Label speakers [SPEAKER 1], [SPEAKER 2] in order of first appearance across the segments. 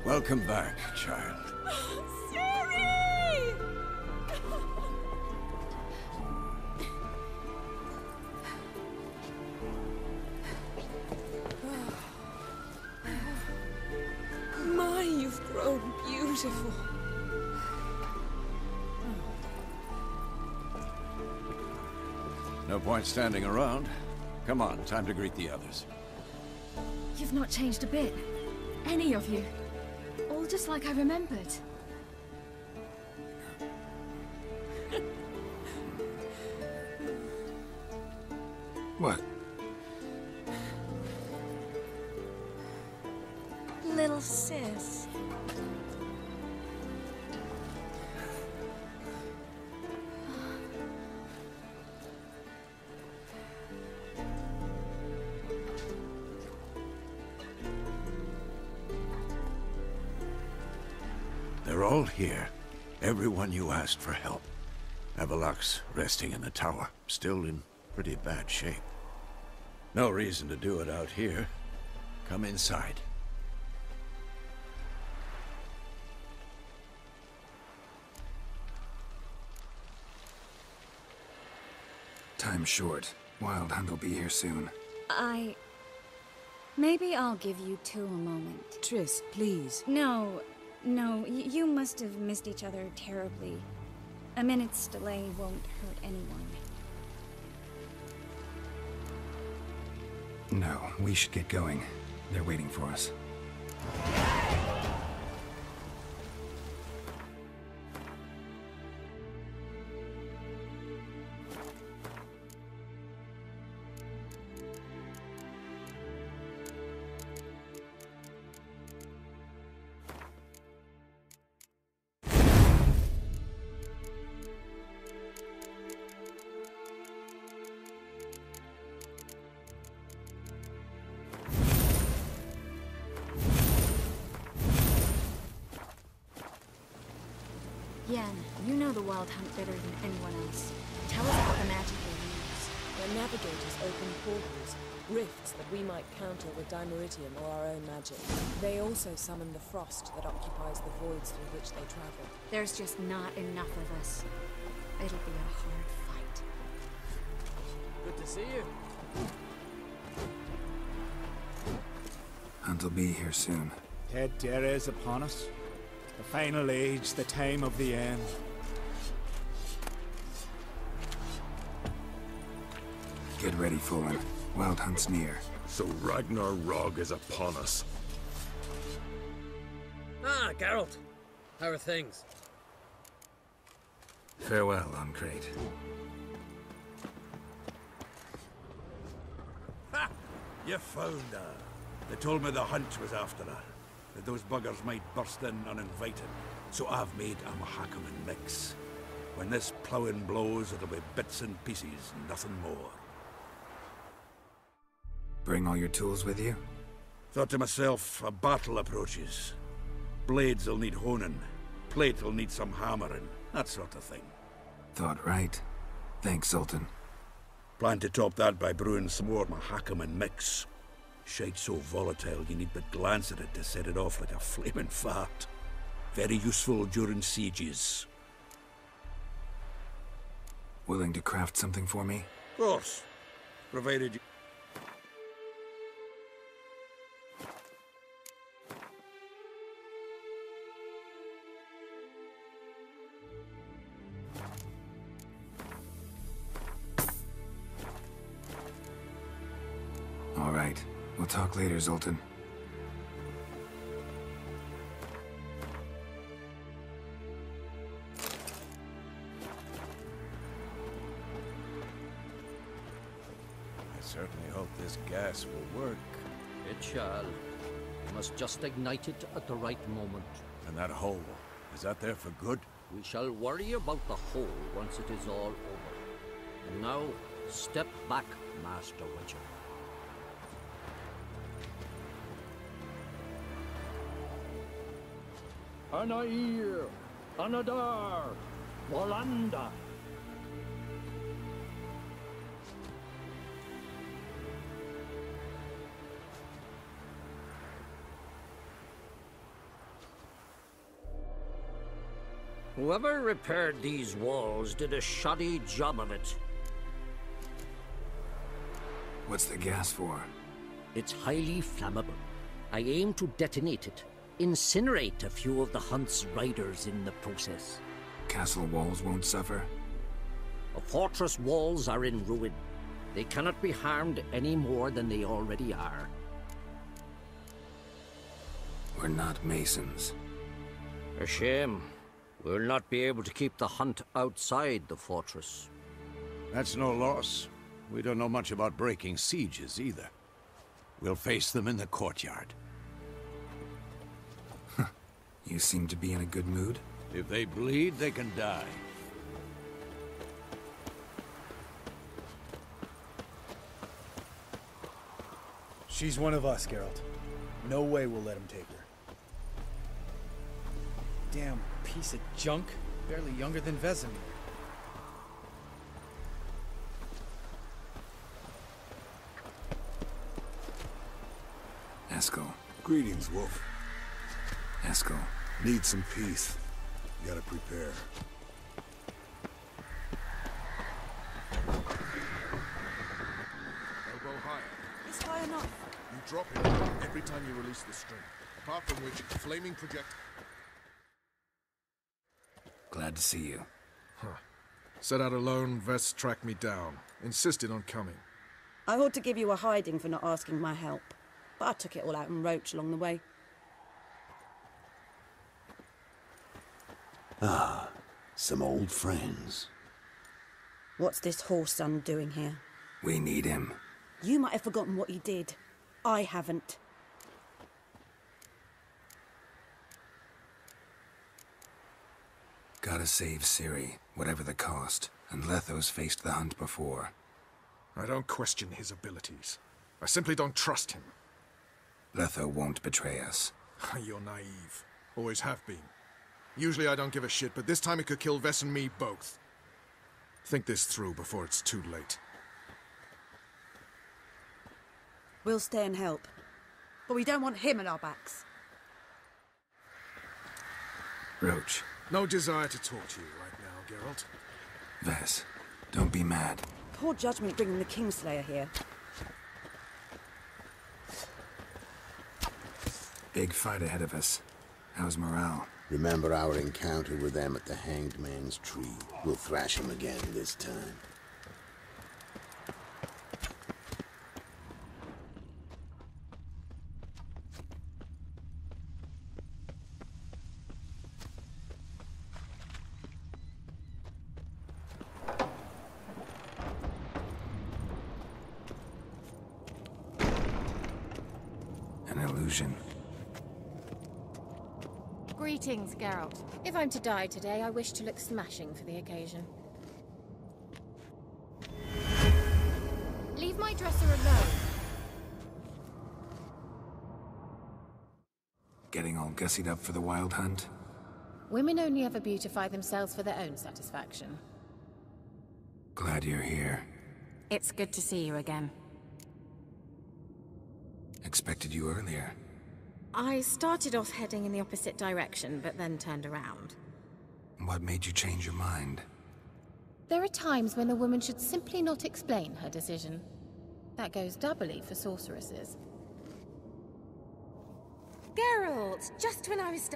[SPEAKER 1] Welcome back, child.
[SPEAKER 2] Ciri! My, you've grown beautiful.
[SPEAKER 1] No point standing around. Come on, time to greet the others.
[SPEAKER 3] You've not changed a bit. Any of you. All just like I remembered.
[SPEAKER 4] What?
[SPEAKER 2] Little sis.
[SPEAKER 1] They're all here. Everyone you asked for help. Avalok's resting in the tower, still in pretty bad shape. No reason to do it out here. Come inside.
[SPEAKER 4] Time's short. Wild Hunt will be here soon.
[SPEAKER 3] Maybe I'll give you two a moment.
[SPEAKER 2] Triss, please.
[SPEAKER 3] No, you must have missed each other terribly. A minute's delay won't hurt anyone.
[SPEAKER 4] No, we should get going. They're waiting for us.
[SPEAKER 3] Yen, you know the Wild Hunt better than anyone else. Tell us about the magic they use.
[SPEAKER 5] The navigators open portals, rifts that we might counter with Dimeritium or our own magic. They also summon the frost that occupies the voids through which they travel.
[SPEAKER 3] There's just not enough of us. It'll be a hard fight.
[SPEAKER 6] Good to see you.
[SPEAKER 4] Hunt will be here soon.
[SPEAKER 7] Dead Dere is upon us. The final age, the time of the end.
[SPEAKER 4] Get ready, Fullen. Wild Hunt's near.
[SPEAKER 8] So Ragnarok is upon us.
[SPEAKER 6] Ah, Geralt. How are things?
[SPEAKER 4] Farewell, Uncrate.
[SPEAKER 9] Ha! You found her. They told me the hunt was after her. That those buggers might burst in uninvited. So I've made a Mahakaman mix. When this ploughing blows, it'll be bits and pieces, nothing more.
[SPEAKER 4] Bring all your tools with you?
[SPEAKER 9] Thought to myself, a battle approaches. Blades will need honing. Plate will need some hammering. That sort of thing.
[SPEAKER 4] Thought right. Thanks, Sultan.
[SPEAKER 9] Plan to top that by brewing some more Mahakaman mix. Shite so volatile you need but glance at it to set it off like a flaming fart. Very useful during sieges.
[SPEAKER 4] Willing to craft something for me?
[SPEAKER 9] Of course. Provided you...
[SPEAKER 4] All right. We'll talk later, Zoltan.
[SPEAKER 1] I certainly hope this gas will work.
[SPEAKER 6] It shall. We must just ignite it at the right moment.
[SPEAKER 1] And that hole, is that there for good?
[SPEAKER 6] We shall worry about the hole once it is all over. And now, step back, Master Witcher.
[SPEAKER 10] Anair, Anadar, Volanda.
[SPEAKER 6] Whoever repaired these walls did a shoddy job of it.
[SPEAKER 4] What's the gas for?
[SPEAKER 6] It's highly flammable. I aim to detonate it. Incinerate a few of the hunt's riders in the process.
[SPEAKER 4] Castle walls won't suffer?
[SPEAKER 6] The fortress walls are in ruin. They cannot be harmed any more than they already are.
[SPEAKER 4] We're not masons.
[SPEAKER 6] A shame. We'll not be able to keep the hunt outside the fortress.
[SPEAKER 1] That's no loss. We don't know much about breaking sieges either. We'll face them in the courtyard.
[SPEAKER 4] You seem to be in a good mood.
[SPEAKER 1] If they bleed, they can die.
[SPEAKER 7] She's one of us, Geralt. No way we'll let him take her. Damn piece of junk. Barely younger than Vesemir.
[SPEAKER 4] Eskel.
[SPEAKER 11] Greetings, Wolf.
[SPEAKER 4] Eskel.
[SPEAKER 11] Need some peace. Gotta prepare.
[SPEAKER 12] Elbow higher.
[SPEAKER 2] It's high enough.
[SPEAKER 12] You drop it every time you release the string. Apart from which, flaming project...
[SPEAKER 4] Glad to see you.
[SPEAKER 12] Set out alone, Vest tracked me down. Insisted on coming.
[SPEAKER 13] I ought to give you a hiding for not asking my help, but I took it all out in Roach along the way.
[SPEAKER 11] Ah, some old friends.
[SPEAKER 13] What's this horse son doing here?
[SPEAKER 4] We need him.
[SPEAKER 13] You might have forgotten what he did. I haven't.
[SPEAKER 4] Gotta save Ciri, whatever the cost. And Letho's faced the hunt before.
[SPEAKER 12] I don't question his abilities. I simply don't trust him.
[SPEAKER 4] Letho won't betray us.
[SPEAKER 12] You're naive. Always have been. Usually I don't give a shit, but this time it could kill Vess and me both. Think this through before it's too late.
[SPEAKER 13] We'll stay and help. But we don't want him at our backs.
[SPEAKER 4] Roach.
[SPEAKER 12] No desire to talk to you right now, Geralt.
[SPEAKER 4] Vess, don't be mad.
[SPEAKER 13] Poor judgment bringing the Kingslayer here.
[SPEAKER 4] Big fight ahead of us. How's morale?
[SPEAKER 11] Remember our encounter with them at the Hanged Man's Tree. We'll thrash him again this time.
[SPEAKER 4] An illusion.
[SPEAKER 14] Greetings, Geralt. If I'm to die today, I wish to look smashing for the occasion. Leave my dresser alone.
[SPEAKER 4] Getting all gussied up for the wild hunt?
[SPEAKER 14] Women only ever beautify themselves for their own satisfaction.
[SPEAKER 4] Glad you're here.
[SPEAKER 14] It's good to see you again.
[SPEAKER 4] Expected you earlier.
[SPEAKER 14] I started off heading in the opposite direction, but then turned around.
[SPEAKER 4] What made you change your mind?
[SPEAKER 14] There are times when a woman should simply not explain her decision. That goes doubly for sorceresses.
[SPEAKER 2] Geralt, just when I was...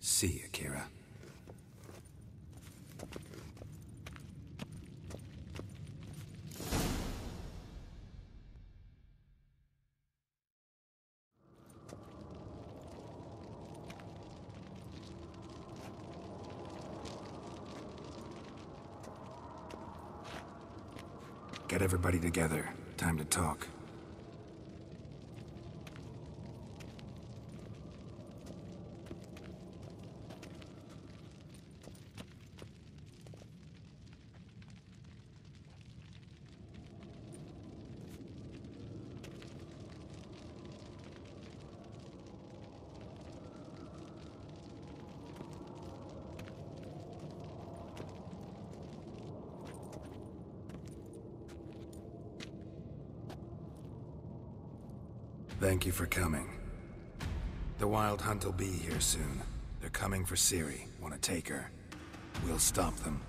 [SPEAKER 4] See you, Kira. Get everybody together. Time to talk. Thank you for coming. The Wild Hunt will be here soon. They're coming for Ciri. Want to take her? We'll stop them.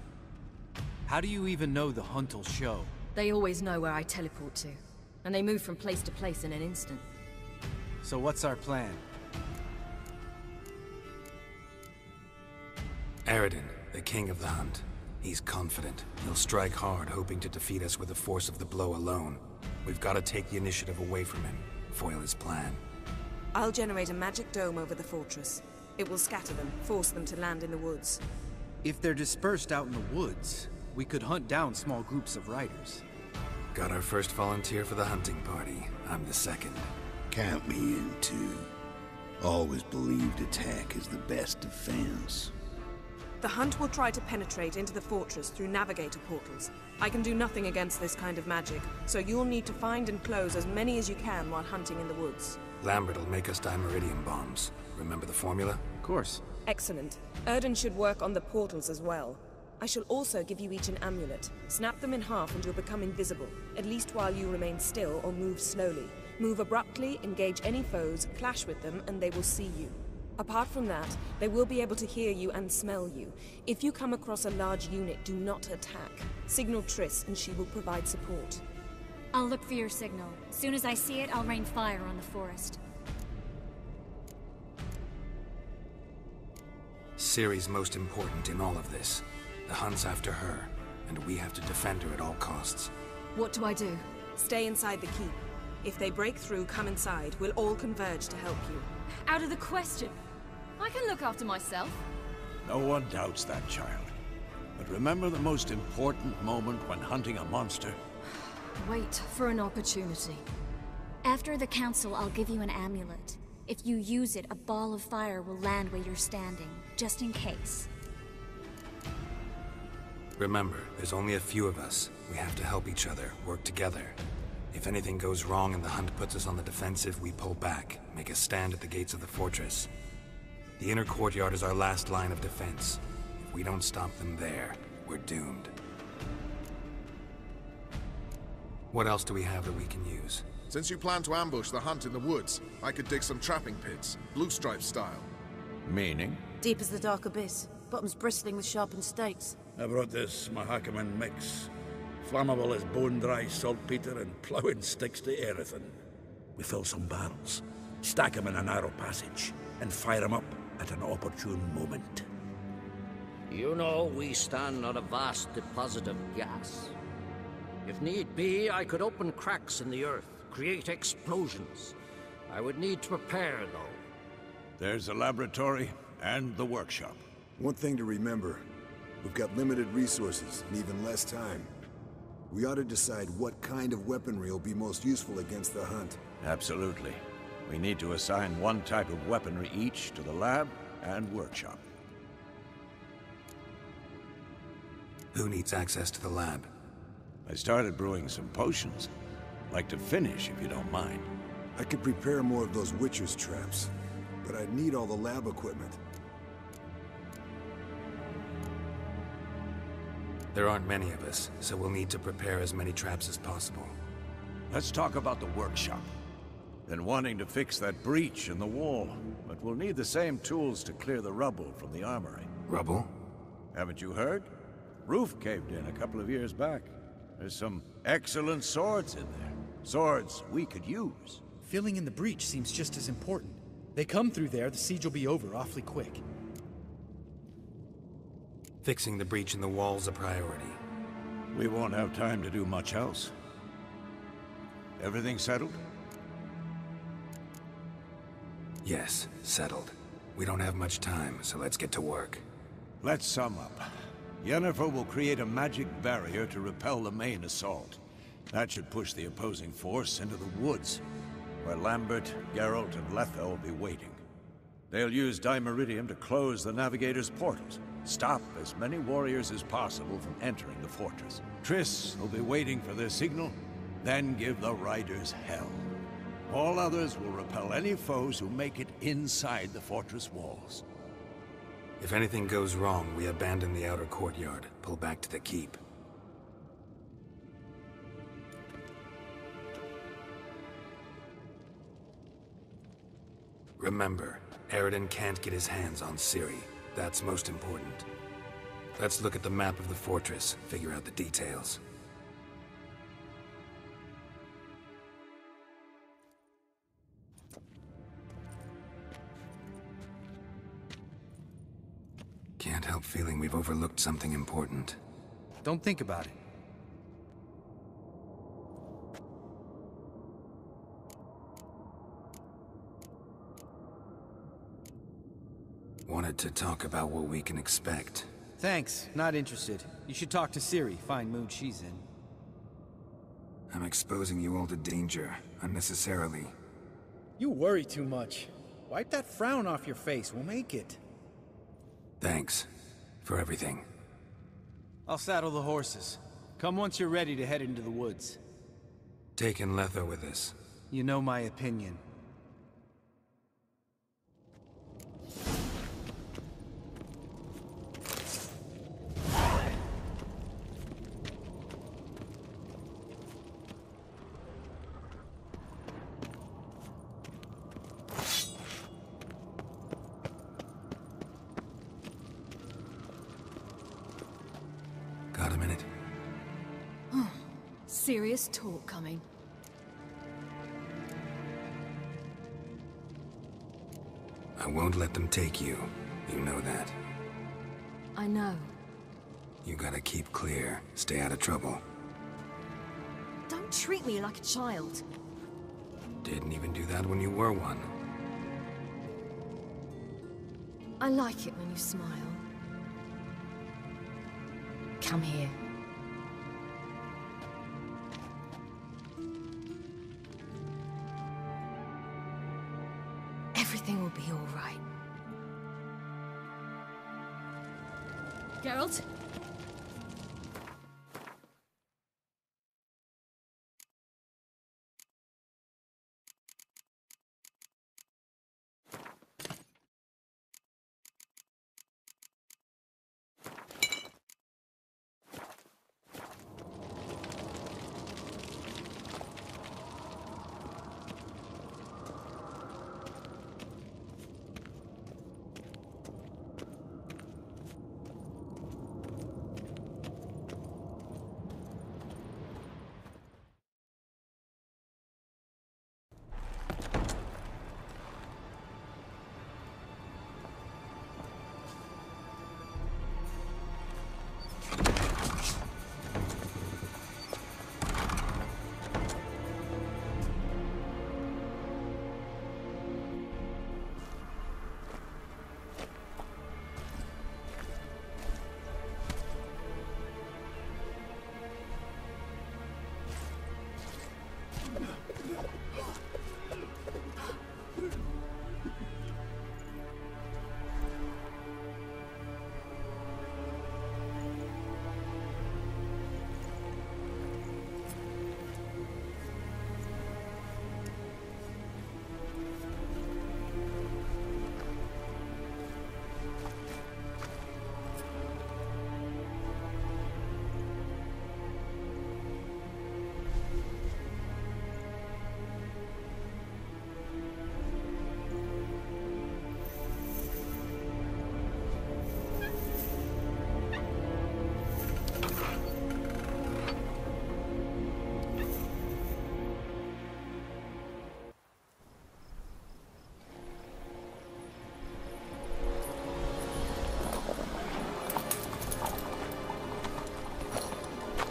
[SPEAKER 15] How do you even know the Hunt will show?
[SPEAKER 16] They always know where I teleport to. And they move from place to place in an instant.
[SPEAKER 15] So what's our plan?
[SPEAKER 4] Aradin, the king of the Hunt. He's confident. He'll strike hard, hoping to defeat us with the force of the blow alone. We've got to take the initiative away from him. Foil his plan.
[SPEAKER 5] I'll generate a magic dome over the fortress. It will scatter them, force them to land in the woods.
[SPEAKER 15] If they're dispersed out in the woods, we could hunt down small groups of riders.
[SPEAKER 4] Got our first volunteer for the hunting party. I'm the second.
[SPEAKER 11] Count me in, too. Always believed attack is the best defense.
[SPEAKER 5] The Hunt will try to penetrate into the fortress through navigator portals. I can do nothing against this kind of magic, so you'll need to find and close as many as you can while hunting in the woods.
[SPEAKER 4] Lambert will make us dimeridium bombs. Remember the formula?
[SPEAKER 15] Of course.
[SPEAKER 5] Excellent. Erden should work on the portals as well. I shall also give you each an amulet. Snap them in half and you'll become invisible, at least while you remain still or move slowly. Move abruptly, engage any foes, clash with them, and they will see you. Apart from that, they will be able to hear you and smell you. If you come across a large unit, do not attack. Signal Triss and she will provide support.
[SPEAKER 3] I'll look for your signal. As soon as I see it, I'll rain fire on the forest.
[SPEAKER 4] Ciri's most important in all of this. The Hunt's after her, and we have to defend her at all costs.
[SPEAKER 16] What do I do?
[SPEAKER 5] Stay inside the keep. If they break through, come inside. We'll all converge to help you.
[SPEAKER 16] Out of the question. I can look after myself.
[SPEAKER 1] No one doubts that, child. But remember the most important moment when hunting a monster?
[SPEAKER 16] Wait for an opportunity.
[SPEAKER 3] After the council, I'll give you an amulet. If you use it, a ball of fire will land where you're standing, just in case.
[SPEAKER 4] Remember, there's only a few of us. We have to help each other, work together. If anything goes wrong and the Hunt puts us on the defensive, we pull back, make a stand at the gates of the fortress. The inner courtyard is our last line of defense. If we don't stop them there, we're doomed. What else do we have that we can use?
[SPEAKER 12] Since you plan to ambush the Hunt in the woods, I could dig some trapping pits, blue stripe style.
[SPEAKER 1] Meaning?
[SPEAKER 13] Deep as the dark abyss, bottoms bristling with sharpened stakes.
[SPEAKER 9] I brought this Mahakaman mix. Flammable as bone-dry saltpeter and ploughing sticks to everything. We fill some barrels, stack them in a narrow passage, and fire them up at an opportune moment.
[SPEAKER 6] You know, we stand on a vast deposit of gas. If need be, I could open cracks in the earth, create explosions. I would need to prepare, though.
[SPEAKER 1] There's the laboratory and the workshop.
[SPEAKER 17] One thing to remember, we've got limited resources and even less time. We ought to decide what kind of weaponry will be most useful against the Hunt.
[SPEAKER 1] Absolutely. We need to assign one type of weaponry each to the lab and workshop.
[SPEAKER 4] Who needs access to the lab?
[SPEAKER 1] I started brewing some potions. Like to finish, if you don't mind.
[SPEAKER 17] I could prepare more of those Witcher's traps, but I'd need all the lab equipment.
[SPEAKER 4] There aren't many of us, so we'll need to prepare as many traps as possible.
[SPEAKER 1] Let's talk about the workshop. Been wanting to fix that breach in the wall, but we'll need the same tools to clear the rubble from the armory.
[SPEAKER 4] Rubble?
[SPEAKER 1] Haven't you heard? Roof caved in a couple of years back. There's some excellent swords in there. Swords we could use.
[SPEAKER 15] Filling in the breach seems just as important. They come through there, the siege will be over awfully quick.
[SPEAKER 4] Fixing the breach in the wall's a priority.
[SPEAKER 1] We won't have time to do much else. Everything settled?
[SPEAKER 4] Yes, settled. We don't have much time, so let's get to work.
[SPEAKER 1] Let's sum up. Yennefer will create a magic barrier to repel the main assault. That should push the opposing force into the woods, where Lambert, Geralt, and Letha will be waiting. They'll use Dimeridium to close the Navigator's portals, stop as many warriors as possible from entering the fortress. Triss will be waiting for their signal, then give the riders hell. All others will repel any foes who make it inside the fortress walls.
[SPEAKER 4] If anything goes wrong, we abandon the outer courtyard, pull back to the keep. Remember, Eridan can't get his hands on Ciri. That's most important. Let's look at the map of the fortress, figure out the details. Can't help feeling we've overlooked something important.
[SPEAKER 15] Don't think about it.
[SPEAKER 4] Wanted to talk about what we can expect.
[SPEAKER 15] Thanks, not interested. You should talk to Ciri, fine mood she's in.
[SPEAKER 4] I'm exposing you all to danger, unnecessarily.
[SPEAKER 7] You worry too much. Wipe that frown off your face, we'll make it.
[SPEAKER 4] Thanks for everything.
[SPEAKER 15] I'll saddle the horses. Come once you're ready to head into the woods.
[SPEAKER 4] Taking Letha with us.
[SPEAKER 15] You know my opinion.
[SPEAKER 4] Got a minute?
[SPEAKER 16] Serious talk coming.
[SPEAKER 4] I won't let them take you. You know that.
[SPEAKER 16] I know.
[SPEAKER 4] You gotta keep clear. Stay out of trouble.
[SPEAKER 16] Don't treat me like a child.
[SPEAKER 4] Didn't even do that when you were one.
[SPEAKER 16] I like it when you smile. Come here. Everything will be all right. Geralt?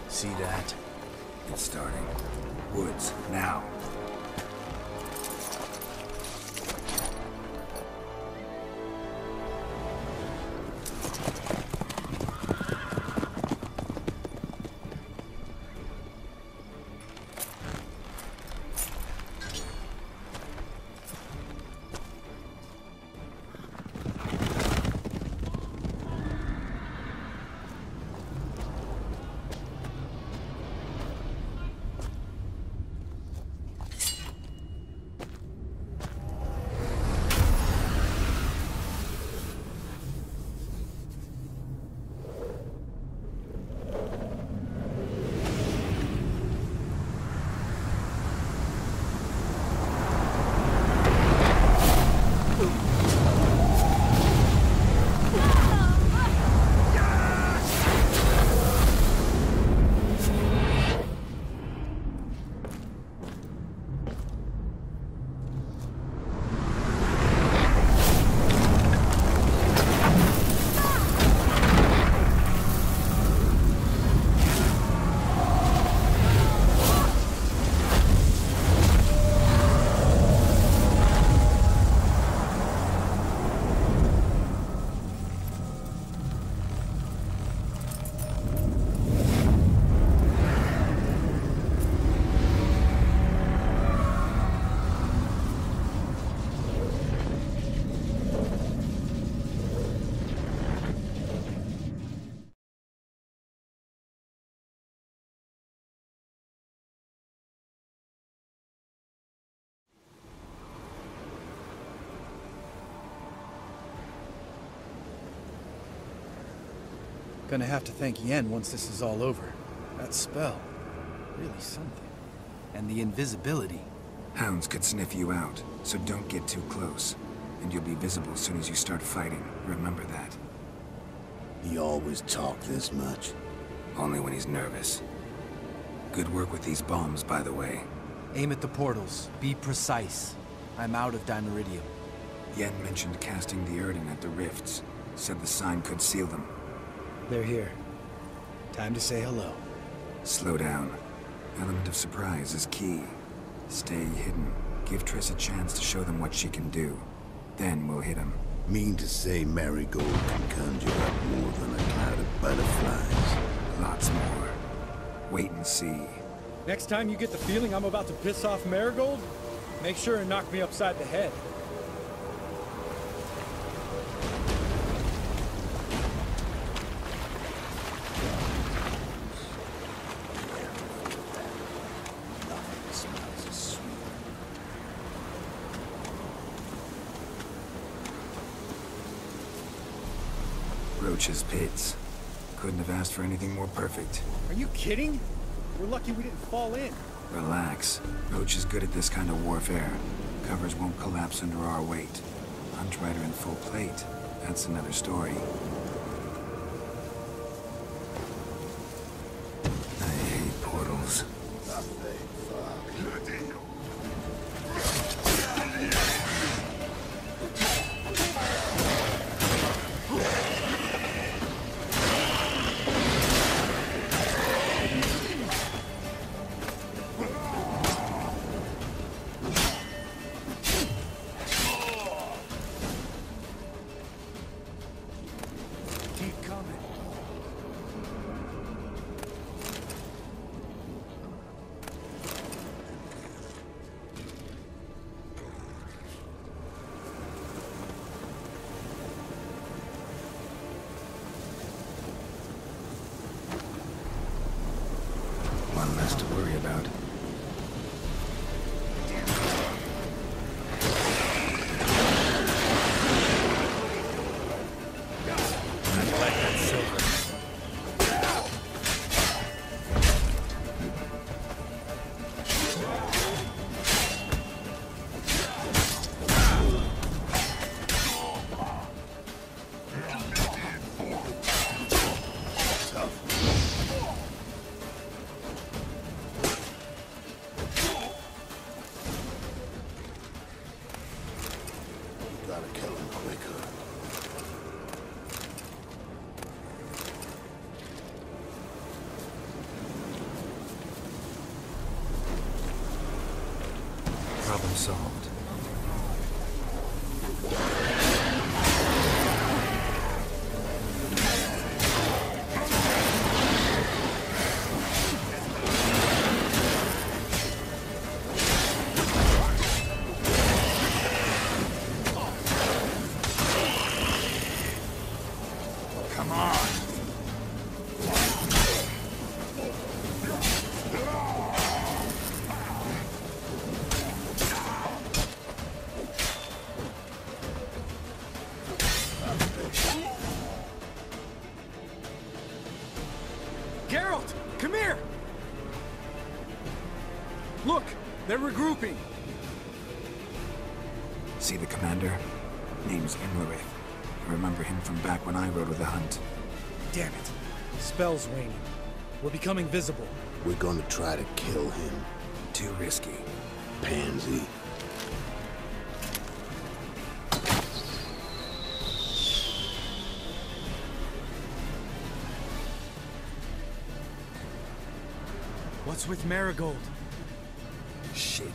[SPEAKER 15] See that?
[SPEAKER 4] It's starting. Woods, now.
[SPEAKER 15] Gonna have to thank Yen once this is all over. That spell, really something. And the invisibility.
[SPEAKER 4] Hounds could sniff you out, so don't get too close. And you'll be visible as soon as you start fighting. Remember that.
[SPEAKER 11] He always talk this much.
[SPEAKER 4] Only when he's nervous. Good work with these bombs, by the way.
[SPEAKER 15] Aim at the portals. Be precise. I'm out of Dimeridium.
[SPEAKER 4] Yen mentioned casting the Erdin at the rifts. Said the sign could seal them.
[SPEAKER 15] They're here. Time to say hello.
[SPEAKER 4] Slow down. Element of surprise is key. Stay hidden. Give Triss a chance to show them what she can do. Then we'll hit them.
[SPEAKER 11] Mean to say Marigold can conjure up more than a cloud of butterflies?
[SPEAKER 4] Lots more. Wait and see.
[SPEAKER 10] Next time you get the feeling I'm about to piss off Marigold, make sure and knock me upside the head.
[SPEAKER 4] Roach's pits. Couldn't have asked for anything more perfect.
[SPEAKER 10] Are you kidding? We're lucky we didn't fall in.
[SPEAKER 4] Relax. Roach is good at this kind of warfare. Covers won't collapse under our weight. Hunt Rider in full plate. That's another story. I hate portals. One less to worry about. I like that silver. Problem solved. Come on.
[SPEAKER 10] Geralt, come here! Look, they're regrouping.
[SPEAKER 4] See the commander? Name's Imlerith. I remember him from back when I rode with the hunt.
[SPEAKER 15] Damn it. Spell's waning. We're becoming visible.
[SPEAKER 11] We're gonna try to kill him.
[SPEAKER 4] Too risky.
[SPEAKER 11] Pansy.
[SPEAKER 15] What's with Marigold?
[SPEAKER 4] Shit.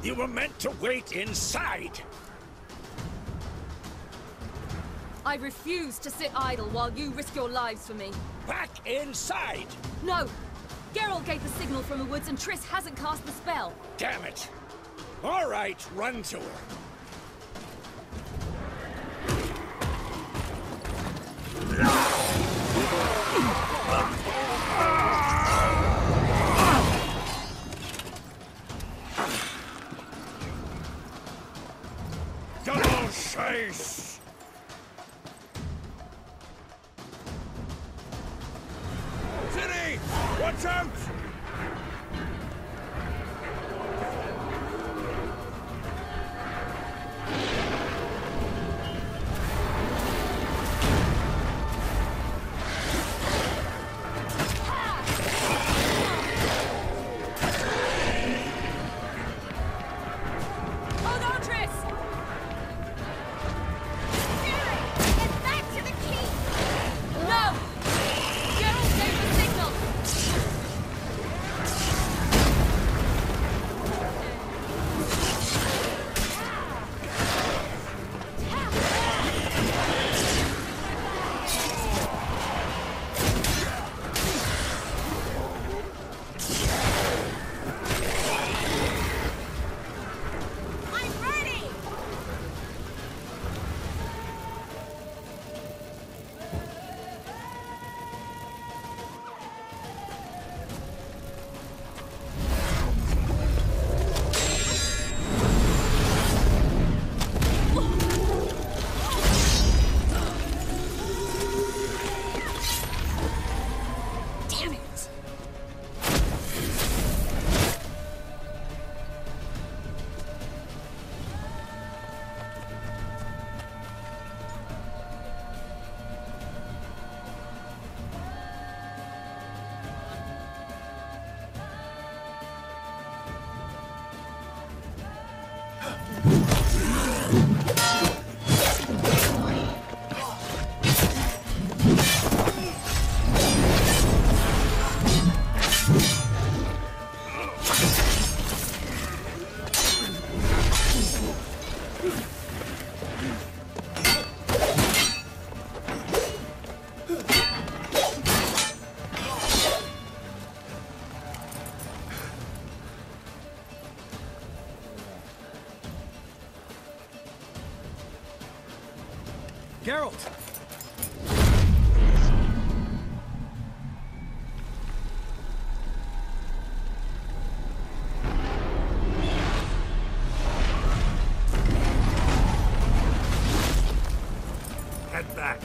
[SPEAKER 8] You were meant to wait inside!
[SPEAKER 16] I refuse to sit idle while you risk your lives for me.
[SPEAKER 18] Back inside!
[SPEAKER 16] No! Geralt gave the signal from the woods and Triss hasn't cast the spell.
[SPEAKER 18] Damn it! All right, run to her. Double chase! Ciri! Watch out!
[SPEAKER 16] Hold on, Triss!
[SPEAKER 3] Get back to the keep!
[SPEAKER 16] No! Geralt gave the signal!
[SPEAKER 3] I'm ready! Damn it!
[SPEAKER 10] Geralt!
[SPEAKER 18] Head back.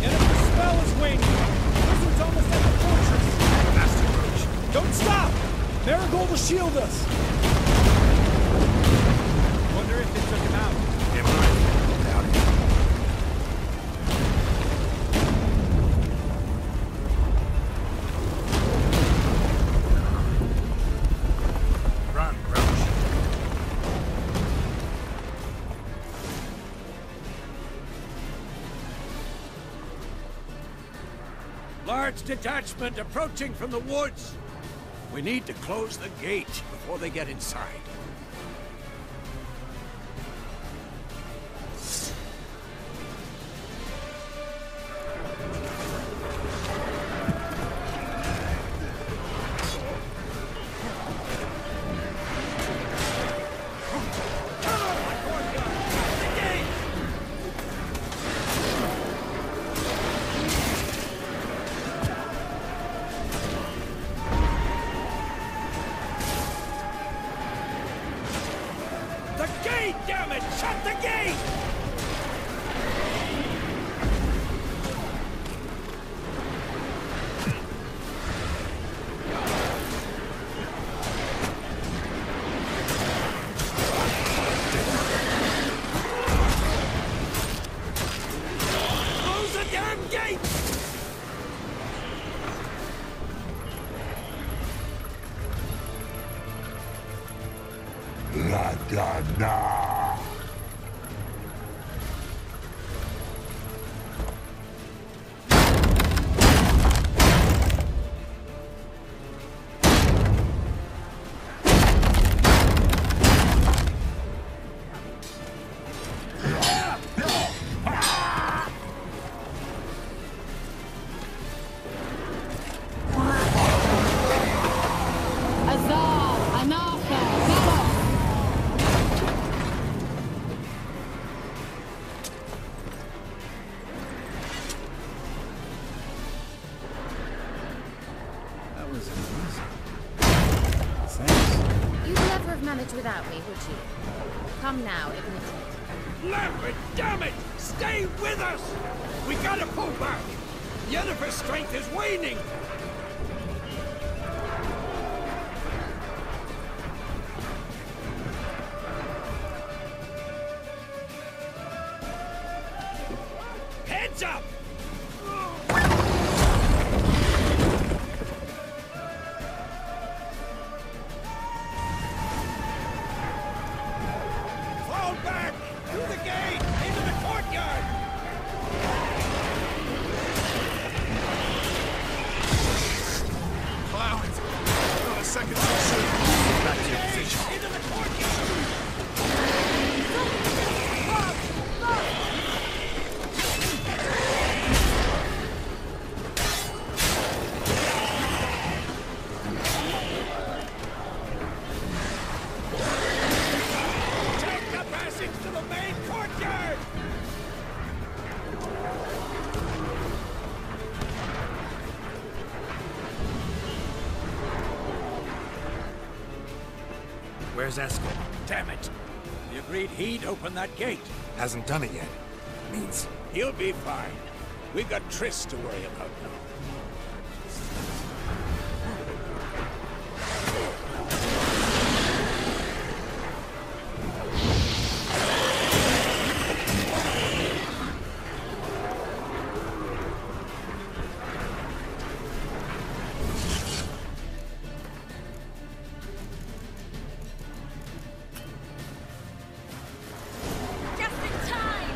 [SPEAKER 10] Yennefer's spell is waning! Wizard's almost at the fortress!
[SPEAKER 18] Master Roach.
[SPEAKER 10] Don't stop! Marigold will shield us! Wonder if they took him out.
[SPEAKER 18] Am I? Doubt it. Run, Roach.
[SPEAKER 1] Large detachment approaching from the woods. We need to close the gate before they get inside.
[SPEAKER 18] Damn it! Shut the gate! Close the damn gate!
[SPEAKER 19] La da da.
[SPEAKER 14] manage without me, would you? Come now, admit it.
[SPEAKER 18] Lambert, damn it! Stay with us! We gotta pull back! Yennefer's strength is waning! Heads up! Fall back! Through the gate! Into the courtyard!
[SPEAKER 12] Clowns! Not a second too soon!
[SPEAKER 18] Back to your position! Into the courtyard! Take the passage to the main courtyard!
[SPEAKER 4] Where's Eskel?
[SPEAKER 18] Damn it! He agreed he'd open that gate.
[SPEAKER 4] Hasn't done it yet. Means
[SPEAKER 18] He'll be fine. We've got Triss to worry about now.
[SPEAKER 3] Just in time!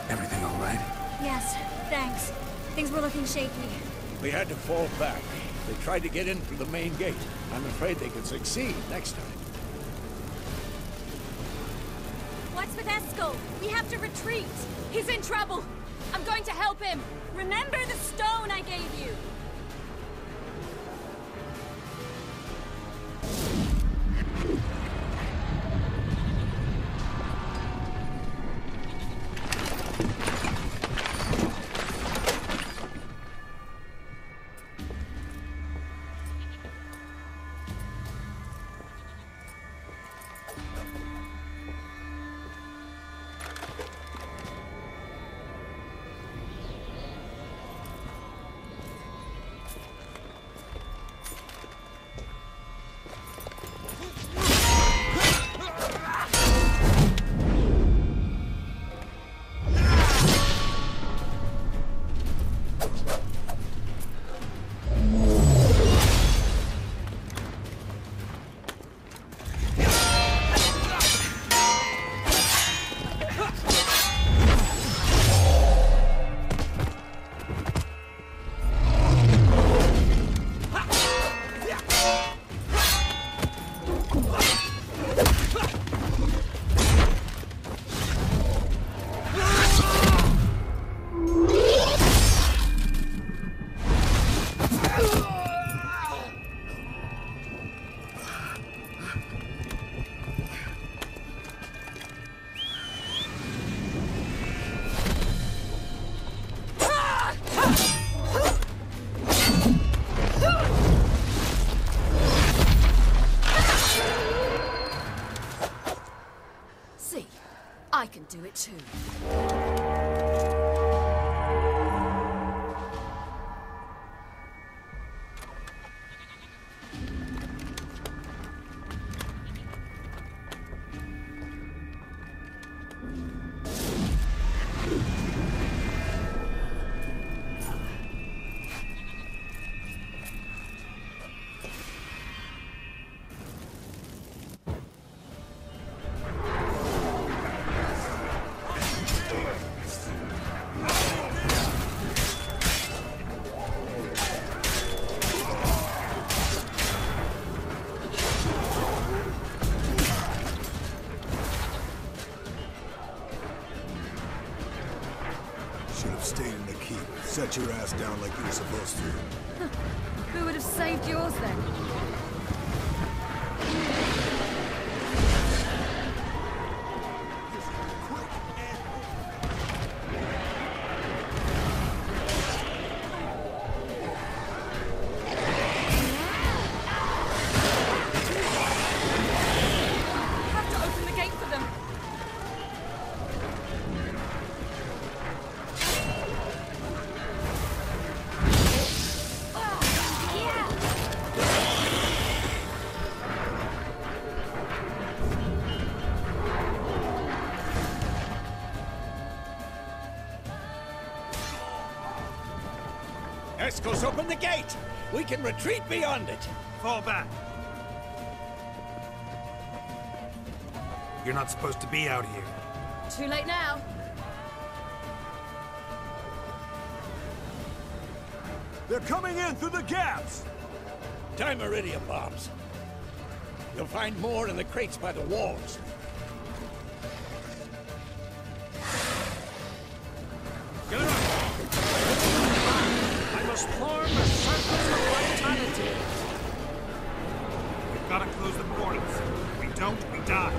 [SPEAKER 4] everything all right?
[SPEAKER 3] Yes, thanks. Things were looking shaky.
[SPEAKER 18] We had to fall back. They tried to get in through the main gate. I'm afraid they can succeed next time.
[SPEAKER 3] What's with Eskel? We have to retreat. He's in trouble. I'm going to help him. Remember the stone I gave you.
[SPEAKER 17] Should have stayed in the keep. Set your ass down like you were supposed to.
[SPEAKER 16] Who would have saved yours then?
[SPEAKER 18] Escos, open the gate! We can retreat beyond it!
[SPEAKER 4] Fall back. You're not supposed to be out here.
[SPEAKER 16] Too late now.
[SPEAKER 18] They're coming in through the gaps! Time Iridia bombs. You'll find more in the crates by the walls.
[SPEAKER 6] Get up! I must form a circle of vitality.
[SPEAKER 4] We've got to close the portals. If we don't, we die.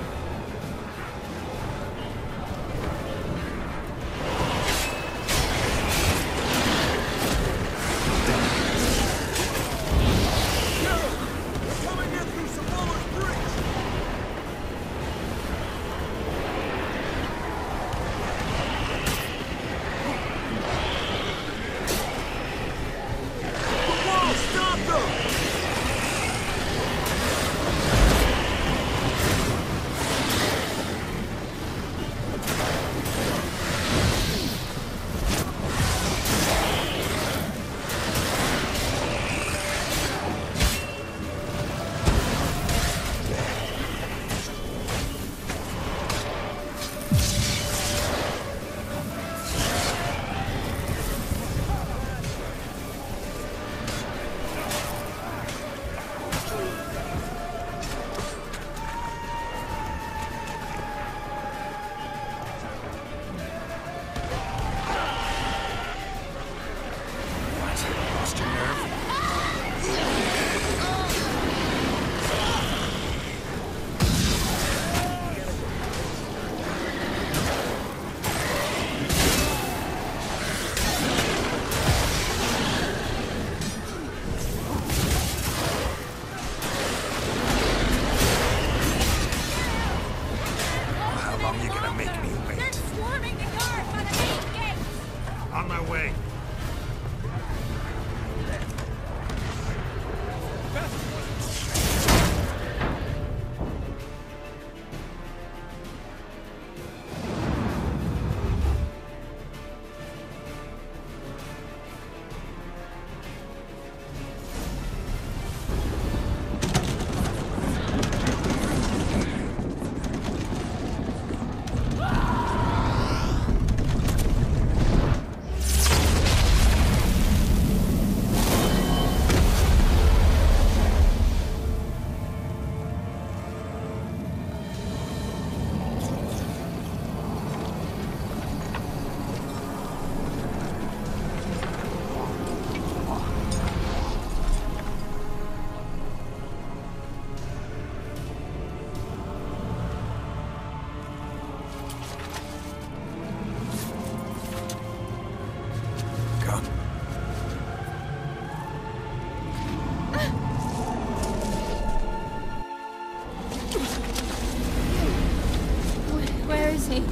[SPEAKER 16] Where is he?
[SPEAKER 19] You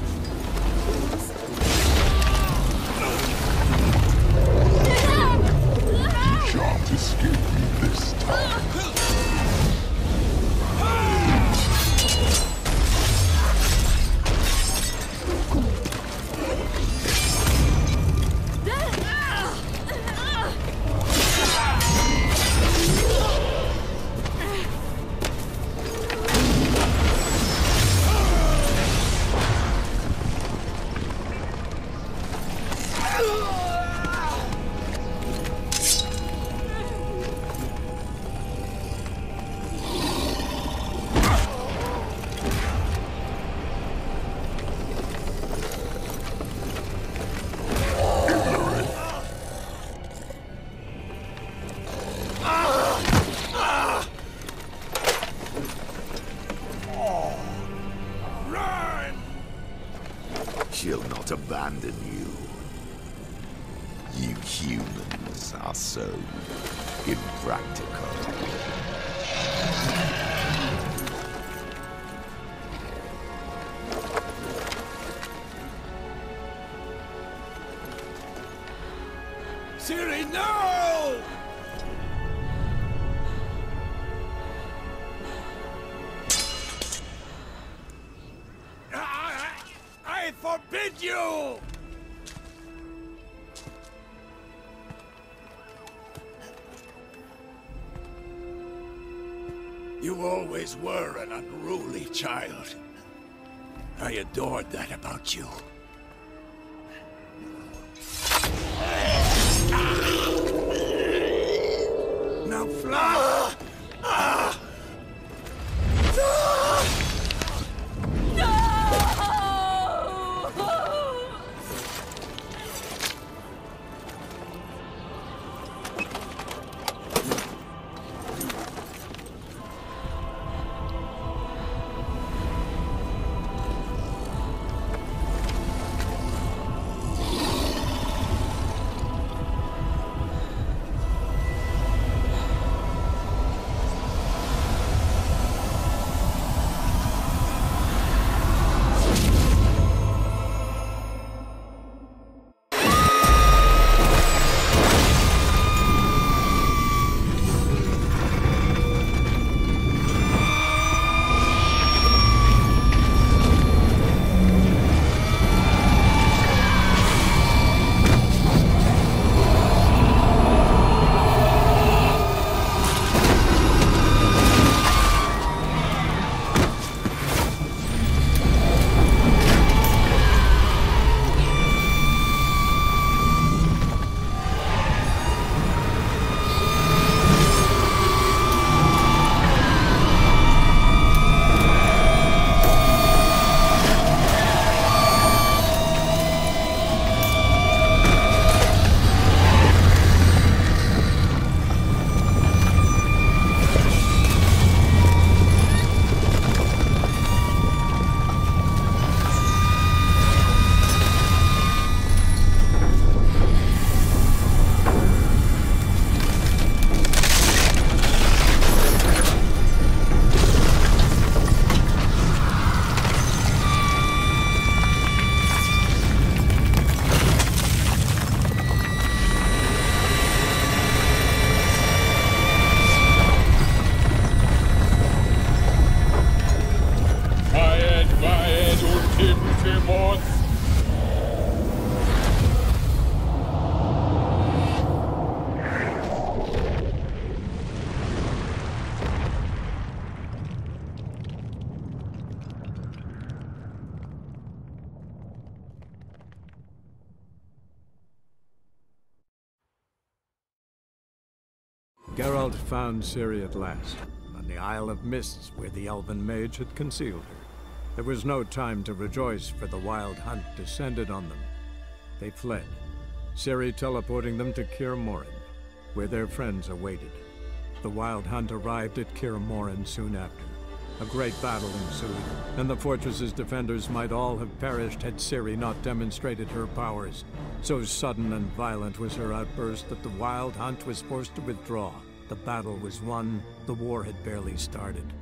[SPEAKER 19] shan't escape me this time. abandon you. You humans are so impractical.
[SPEAKER 18] Ciri, no! I forbid you! You always were an unruly child. I adored that about you. Now fly!
[SPEAKER 20] Geralt found Ciri at last, on the Isle of Mists where the elven mage had concealed her. There was no time to rejoice, for the wild hunt descended on them. They fled, Ciri teleporting them to Morhen, where their friends awaited. The wild hunt arrived at Morhen soon after. A great battle ensued, and the fortress's defenders might all have perished had Ciri not demonstrated her powers. So sudden and violent was her outburst that the wild hunt was forced to withdraw. The battle was won, the war had barely started.